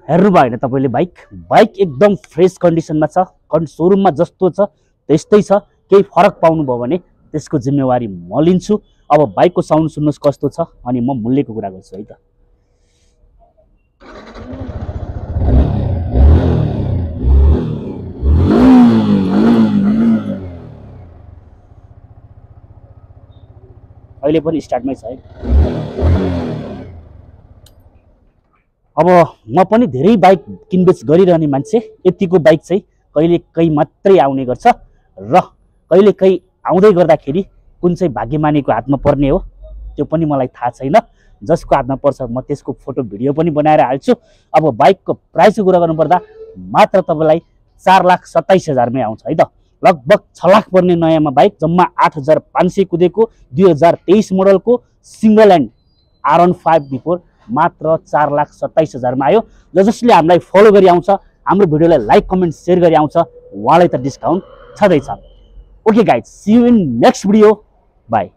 हेर्नुभयो होइन तपाईँले बाइक एकदम फ्रेस कन्डिसनमा छ, सोरुममा जस्तो छ त्यस्तै छ। केही फरक पाउनुभयो भने त्यसको जिम्मेवारी म लिन्छु। अब बाइकको साउन्ड सुन्नुहोस् कस्तो छ, अनि म मूल्यको कुरा गर्छु है त। अहिले पनि स्टार्टमै छ है। अब म पनि धेरै बाइक किनबेच गरिरहने मान्छे, यतिको बाइक चाहिँ कहिलेकाहीँ मात्रै आउने गर्छ र कहिलेकाहीँ आउँदै गर्दाखेरि कुन चाहिँ भाग्यमानीको हातमा पर्ने हो त्यो पनि मलाई थाहा छैन। जसको हातमा पर्छ म त्यसको फोटो भिडियो पनि बनाएर हाल्छु। अब बाइकको प्राइसको कुरा गर्नुपर्दा मात्र तपाईँलाई 4,27,000मै आउँछ है त। लगभग 6 लाख पर्ने नयाँमा बाइक जम्मा 8,500 कुदेको 2023 मोडलको सिंगल ह्यान्ड R15 बिफोर मात्र 4,27,000मा आयो। जसले हामीलाई फलो गरी आउँछ, हाम्रो भिडियोलाई लाइक कमेन्ट सेयर गरी आउँछ, उहाँलाई त डिस्काउन्ट छँदैछ। Okay guys, see you in next video, by.